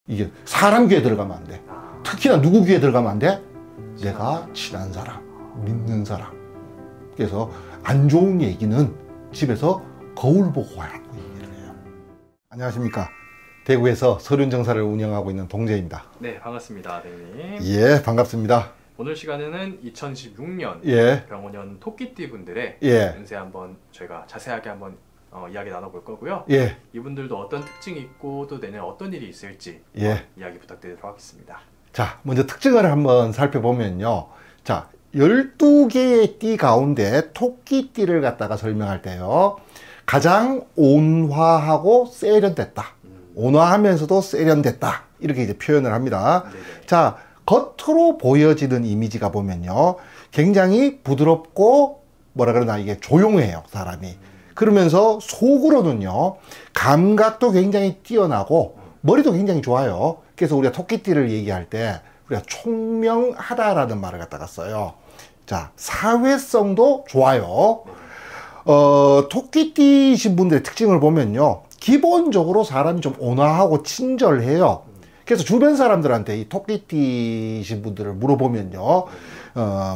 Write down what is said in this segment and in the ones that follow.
이게 사람 귀에 들어가면 안 돼. 특히나 누구 귀에 들어가면 안 돼? 내가 친한 사람, 믿는 사람. 그래서 안 좋은 얘기는 집에서 거울 보고 하라고 얘기를 해요. 안녕하십니까. 대구에서 서륜정사를 운영하고 있는 동재입니다. 네, 반갑습니다, 대리님. 예, 반갑습니다. 오늘 시간에는 2016년 예. 병원연 토끼띠 분들의 예. 운세 한번 저희가 자세하게 한번 이야기 나눠볼 거고요. 예. 이분들도 어떤 특징이 있고 또 내년 어떤 일이 있을지 예. 이야기 부탁드리도록 하겠습니다. 자, 먼저 특징을 한번 살펴보면요. 자, 12개의 띠 가운데 토끼띠를 갖다가 설명할 때요. 가장 온화하고 세련됐다. 온화하면서도 세련됐다. 이렇게 이제 표현을 합니다. 네네. 자, 겉으로 보여지는 이미지가 보면요. 굉장히 부드럽고 뭐라 그러나 이게 조용해요, 사람이. 그러면서 속으로는요. 감각도 굉장히 뛰어나고 머리도 굉장히 좋아요. 그래서 우리가 토끼띠를 얘기할 때 우리가 총명하다라는 말을 갖다가 써요. 자, 사회성도 좋아요. 토끼띠이신 분들의 특징을 보면요. 기본적으로 사람이 좀 온화하고 친절해요. 그래서 주변 사람들한테 이 토끼띠이신 분들을 물어보면요.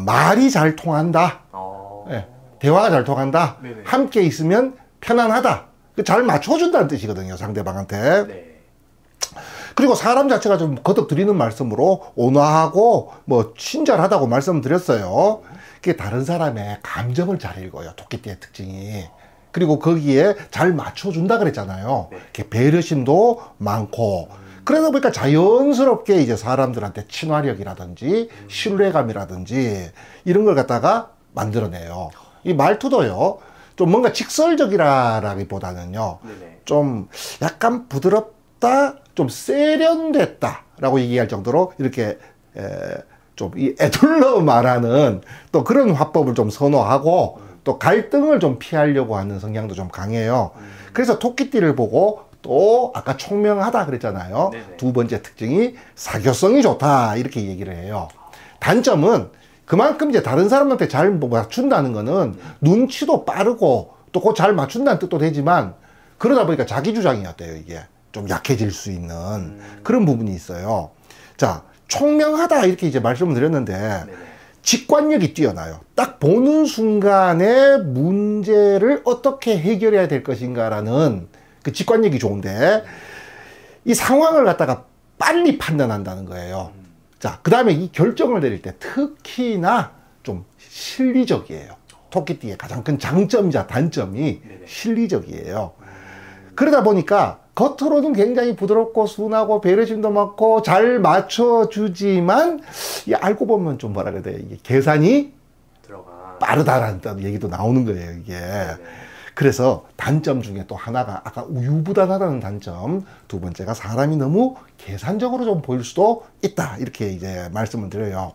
말이 잘 통한다. 네, 대화가 잘 통한다. 네네. 함께 있으면 편안하다. 잘 맞춰준다는 뜻이거든요. 상대방한테. 네. 그리고 사람 자체가 좀 거듭 드리는 말씀으로 온화하고 뭐 친절하다고 말씀드렸어요. 그게 다른 사람의 감정을 잘 읽어요. 토끼띠의 특징이. 그리고 거기에 잘 맞춰준다 그랬잖아요. 네. 이렇게 배려심도 많고. 그러다 보니까 자연스럽게 이제 사람들한테 친화력이라든지 신뢰감이라든지 이런 걸 갖다가 만들어내요. 이 말투도요. 좀 뭔가 직설적이라기보다는요. 네네. 좀 약간 부드럽다, 좀 세련됐다 라고 얘기할 정도로 이렇게 좀 이 애둘러 말하는 또 그런 화법을 좀 선호하고 또 갈등을 좀 피하려고 하는 성향도 좀 강해요. 그래서 토끼띠를 보고 또 아까 총명하다 그랬잖아요. 네네. 두 번째 특징이 사교성이 좋다 이렇게 얘기를 해요. 단점은 그만큼 이제 다른 사람한테 잘 맞춘다는 거는 눈치도 빠르고 또 그 잘 맞춘다는 뜻도 되지만 그러다 보니까 자기 주장이 어때요 이게 좀 약해질 수 있는 그런 부분이 있어요. 자, 총명하다 이렇게 이제 말씀을 드렸는데 네네. 직관력이 뛰어나요. 딱 보는 순간에 문제를 어떻게 해결해야 될 것인가라는 그 직관력이 좋은데 이 상황을 갖다가 빨리 판단한다는 거예요. 자, 그 다음에 이 결정을 내릴 때 특히나 좀 실리적이에요. 토끼띠의 가장 큰 장점이자 단점이 네네. 실리적이에요. 그러다 보니까 겉으로는 굉장히 부드럽고 순하고 배려심도 많고 잘 맞춰주지만 알고 보면 좀 뭐라 그래야 돼 이게 계산이 들어가. 빠르다라는 얘기도 나오는 거예요 이게. 네네. 그래서 단점 중에 또 하나가 아까 우유부단하다는 단점, 두 번째가 사람이 너무 계산적으로 좀 보일 수도 있다 이렇게 이제 말씀을 드려요.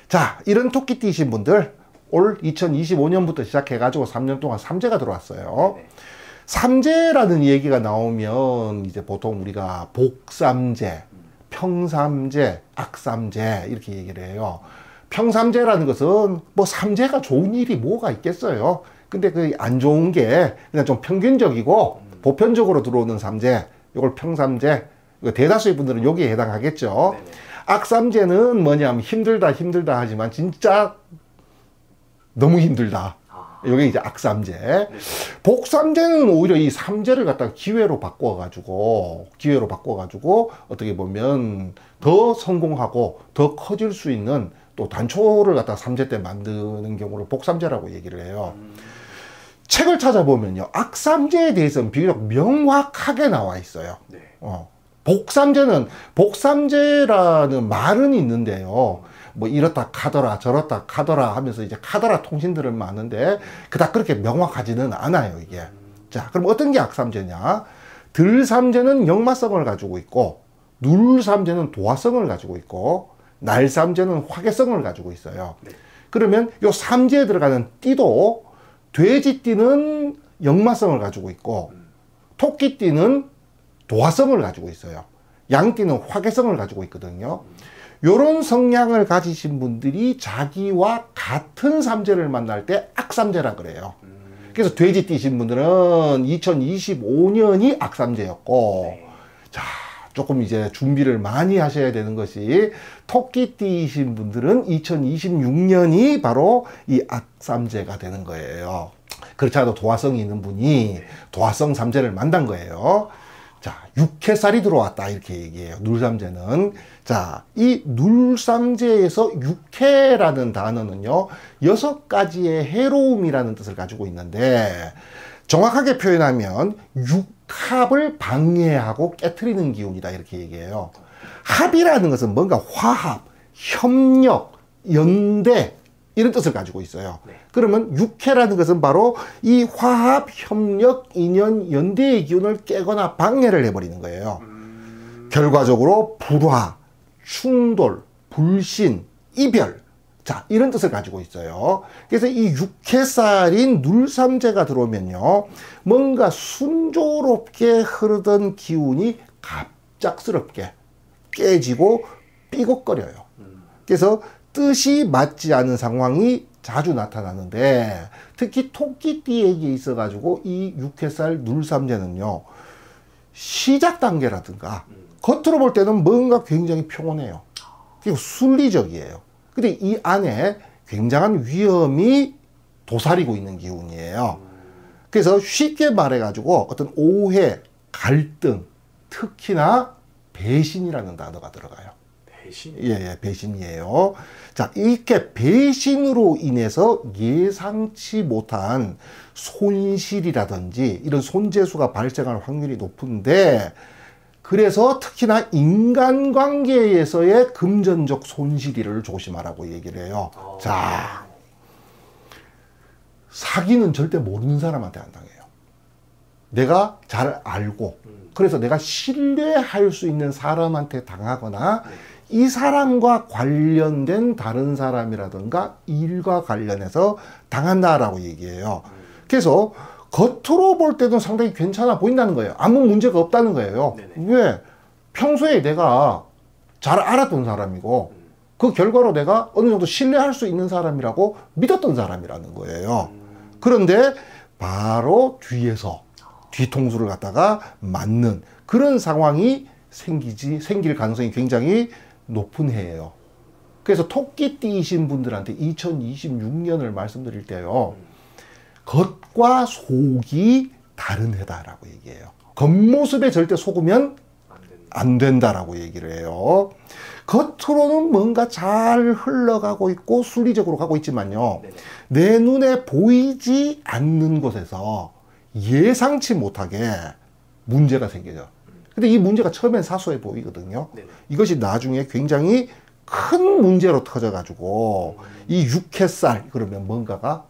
자, 이런 토끼띠이신 분들 올 2025년부터 시작해 가지고 3년 동안 삼재가 들어왔어요. 네네. 삼재라는 얘기가 나오면 이제 보통 우리가 복삼재, 평삼재, 악삼재 이렇게 얘기를 해요. 평삼재라는 것은 뭐 삼재가 좋은 일이 뭐가 있겠어요. 근데 그 안 좋은 게 그냥 좀 평균적이고 보편적으로 들어오는 삼재, 이걸 평삼재, 대다수의 분들은 여기에 해당하겠죠. 네네. 악삼재는 뭐냐면 힘들다 하지만 진짜 너무 힘들다. 이게 이제 악삼재. 네네. 복삼재는 오히려 이 삼재를 갖다가 기회로 바꿔가지고 어떻게 보면 더 성공하고 더 커질 수 있는 또 단초를 갖다가 삼재 때 만드는 경우를 복삼재라고 얘기를 해요. 책을 찾아보면요. 악삼재에 대해서는 비교적 명확하게 나와 있어요. 네. 복삼재라는 말은 있는데요. 뭐 이렇다 카더라 저렇다 카더라 하면서 이제 카더라 통신들은 많은데 그닥 그렇게 명확하지는 않아요 이게. 자, 그럼 어떤 게 악삼재냐? 들삼재는 역마성을 가지고 있고 눌삼재는 도화성을 가지고 있고 날삼재는 화개성을 가지고 있어요. 네. 그러면 요 삼재에 들어가는 띠도 돼지띠는 역마성을 가지고 있고 토끼띠는 도화성을 가지고 있어요. 양띠는 화개성을 가지고 있거든요. 요런 성향을 가지신 분들이 자기와 같은 삼재를 만날 때 악삼재라 그래요. 그래서 돼지띠신 분들은 2025년이 악삼재였고 네. 자, 조금 이제 준비를 많이 하셔야 되는 것이, 토끼띠이신 분들은 2026년이 바로 이 악삼재가 되는 거예요. 그렇지 않아도 도화성이 있는 분이 도화성 삼재를 만난 거예요. 자, 육해살이 들어왔다 이렇게 얘기해요. 눌삼재는. 자, 이 눌삼재에서 육해라는 단어는요, 6가지의 해로움이라는 뜻을 가지고 있는데, 정확하게 표현하면 육합을 방해하고 깨트리는 기운이다 이렇게 얘기해요. 합이라는 것은 뭔가 화합, 협력, 연대 이런 뜻을 가지고 있어요. 그러면 육해라는 것은 바로 이 화합, 협력, 인연, 연대의 기운을 깨거나 방해를 해버리는 거예요. 결과적으로 불화, 충돌, 불신, 이별, 자, 이런 뜻을 가지고 있어요. 그래서 이 육해살인 눌삼재가 들어오면요, 뭔가 순조롭게 흐르던 기운이 갑작스럽게 깨지고 삐걱거려요. 그래서 뜻이 맞지 않은 상황이 자주 나타나는데, 특히 토끼띠에게 있어가지고 이 육해살 눌삼재는요, 시작 단계라든가 겉으로 볼 때는 뭔가 굉장히 평온해요. 그리고 순리적이에요. 근데 이 안에 굉장한 위험이 도사리고 있는 기운이에요. 그래서 쉽게 말해가지고 어떤 오해, 갈등, 특히나 배신이라는 단어가 들어가요. 배신? 예, 배신이에요. 자, 이렇게 배신으로 인해서 예상치 못한 손실이라든지 이런 손재수가 발생할 확률이 높은데, 그래서 특히나 인간관계에서의 금전적 손실을 조심하라고 얘기를 해요. 자, 사기는 절대 모르는 사람한테 안 당해요. 내가 잘 알고, 그래서 내가 신뢰할 수 있는 사람한테 당하거나, 이 사람과 관련된 다른 사람이라든가 일과 관련해서 당한다라고 얘기해요. 그래서 겉으로 볼 때도 상당히 괜찮아 보인다는 거예요. 아무 문제가 없다는 거예요. 왜? 평소에 내가 잘 알았던 사람이고, 그 결과로 내가 어느 정도 신뢰할 수 있는 사람이라고 믿었던 사람이라는 거예요. 그런데 바로 뒤에서 뒤통수를 갖다가 맞는 그런 상황이 생길 가능성이 굉장히 높은 해예요. 그래서 토끼띠이신 분들한테 2026년을 말씀드릴 때요, 겉과 속이 다른 해다라고 얘기해요. 겉모습에 절대 속으면 안 된다라고 얘기를 해요. 겉으로는 뭔가 잘 흘러가고 있고 순리적으로 가고 있지만요, 내 눈에 보이지 않는 곳에서 예상치 못하게 문제가 생겨요. 근데 이 문제가 처음엔 사소해 보이거든요. 이것이 나중에 굉장히 큰 문제로 터져가지고 이 육해살, 그러면 뭔가가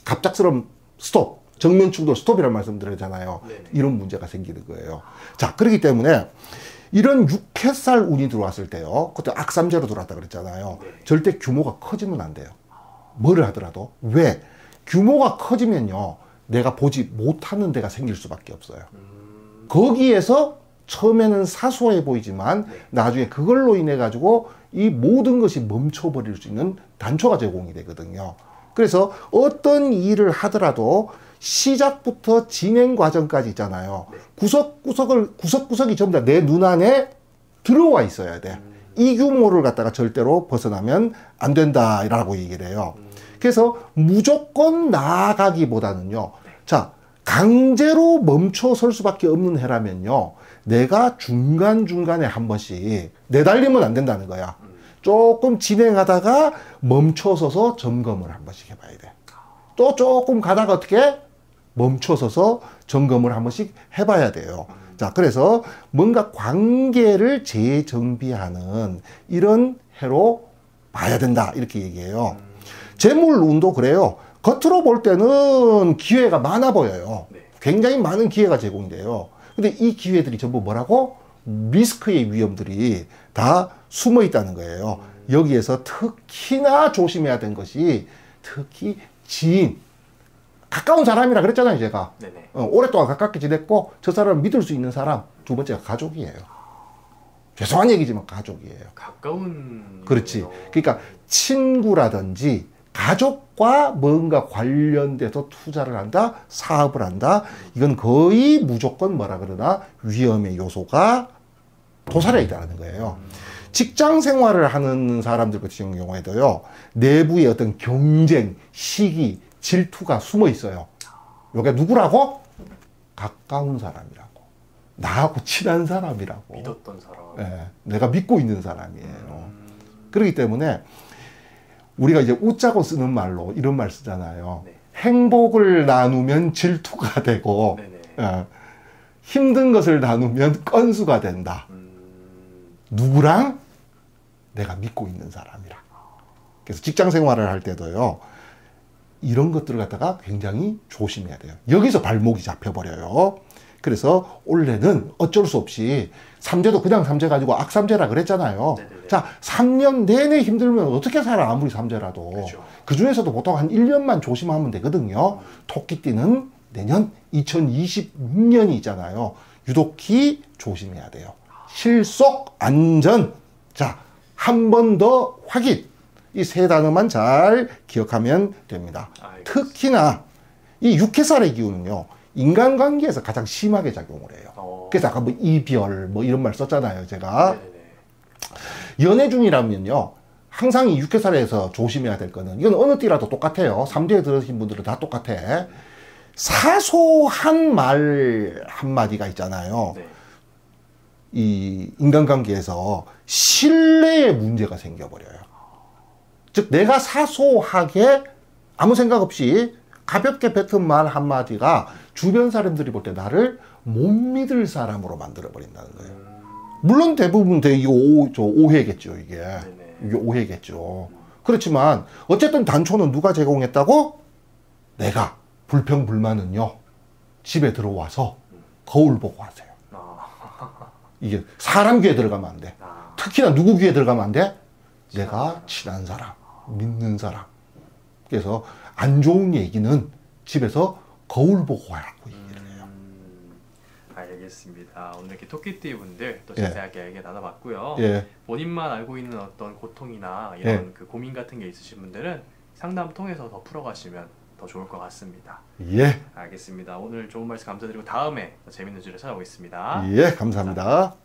갑작스러운 스톱, 정면 충돌 스톱이라는 말씀 드렸잖아요. 이런 문제가 생기는 거예요. 자, 그렇기 때문에 이런 육해살 운이 들어왔을 때요, 그때 악삼재로 들어왔다 그랬잖아요. 절대 규모가 커지면 안 돼요. 뭐를 하더라도. 왜? 규모가 커지면요, 내가 보지 못하는 데가 생길 수밖에 없어요. 거기에서 처음에는 사소해 보이지만 나중에 그걸로 인해 가지고 이 모든 것이 멈춰버릴 수 있는 단초가 제공이 되거든요. 그래서 어떤 일을 하더라도 시작부터 진행 과정까지 있잖아요. 구석구석이 전부 다 내 눈 안에 들어와 있어야 돼. 이 규모를 갖다가 절대로 벗어나면 안 된다라고 얘기를 해요. 그래서 무조건 나아가기보다는요, 자, 강제로 멈춰 설 수밖에 없는 해라면요, 내가 중간중간에 한 번씩 내달리면 안 된다는 거야. 조금 진행하다가 멈춰서서 점검을 한 번씩 해봐야 돼. 또 조금 가다가 어떻게 멈춰서서 점검을 한 번씩 해봐야 돼요. 자, 그래서 뭔가 관계를 재정비하는 이런 해로 봐야 된다 이렇게 얘기해요. 재물운도 그래요. 겉으로 볼 때는 기회가 많아 보여요. 굉장히 많은 기회가 제공돼요. 근데 이 기회들이 전부 뭐라고? 리스크의 위험들이 다 숨어 있다는 거예요. 여기에서 특히나 조심해야 되는 것이 특히 지인, 가까운 사람이라 그랬잖아요, 제가. 오랫동안 가깝게 지냈고 저 사람을 믿을 수 있는 사람, 두 번째가 가족이에요. 죄송한 얘기지만 가족이에요. 가까운. 그렇지. 그러니까 친구라든지 가족과 뭔가 관련돼서 투자를 한다, 사업을 한다, 이건 거의 무조건 뭐라 그러나 위험의 요소가 도살해야 있다는 거예요. 직장 생활을 하는 사람들 같은 경우에도요, 내부의 어떤 경쟁, 시기, 질투가 숨어 있어요. 요게 누구라고? 가까운 사람이라고. 나하고 친한 사람이라고. 믿었던 사람. 예, 내가 믿고 있는 사람이에요. 그렇기 때문에 우리가 이제 웃자고 쓰는 말로 이런 말 쓰잖아요. 네. 행복을 나누면 질투가 되고, 네네. 예, 힘든 것을 나누면 건수가 된다. 누구랑? 내가 믿고 있는 사람이랑. 그래서 직장 생활을 할 때도요, 이런 것들을 갖다가 굉장히 조심해야 돼요. 여기서 발목이 잡혀버려요. 그래서 원래는 어쩔 수 없이 삼재도 그냥 삼재 가지고 악삼재라 그랬잖아요. 네네네. 자, 3년 내내 힘들면 어떻게 살아, 아무리 삼재라도. 그렇죠. 그 중에서도 보통 한 1년만 조심하면 되거든요. 토끼띠는 내년 2026년이 있잖아요. 유독히 조심해야 돼요. 실속, 안전. 자, 한 번 더 확인. 이 세 단어만 잘 기억하면 됩니다. 알겠습니다. 특히나 이 육해살의 기운은요, 인간관계에서 가장 심하게 작용을 해요. 그래서 아까 뭐 이별 뭐 이런 말 썼잖아요, 제가. 네네네. 연애 중이라면요, 항상 이 육해살에서 조심해야 될 거는, 이건 어느 띠라도 똑같아요. 3대에 들으신 분들은 다 똑같아. 사소한 말 한마디가 있잖아요. 네. 이 인간관계에서 신뢰의 문제가 생겨버려요. 즉, 내가 사소하게 아무 생각 없이 가볍게 뱉은 말 한마디가 주변 사람들이 볼 때 나를 못 믿을 사람으로 만들어버린다는 거예요. 물론 대부분 이거 오해겠죠, 이게. 네네. 이게 오해겠죠. 그렇지만, 어쨌든 단초는 누가 제공했다고? 내가. 불평불만은요, 집에 들어와서 거울 보고 하세요. 이게 사람 귀에 들어가면 안 돼. 특히나 누구 귀에 들어가면 안 돼? 내가 친한 사람, 믿는 사람. 그래서 안 좋은 얘기는 집에서 거울 보고 하라고 얘기를 해요. 알겠습니다. 오늘 이렇게 토끼띠 분들 또 예. 자세하게 얘기 나눠봤고요. 예, 본인만 알고 있는 어떤 고통이나 이런 예. 그 고민 같은 게 있으신 분들은 상담 통해서 더 풀어가시면 더 좋을 것 같습니다. 예, 알겠습니다. 오늘 좋은 말씀 감사드리고 다음에 더 재밌는 주제로 찾아오겠습니다. 예, 감사합니다.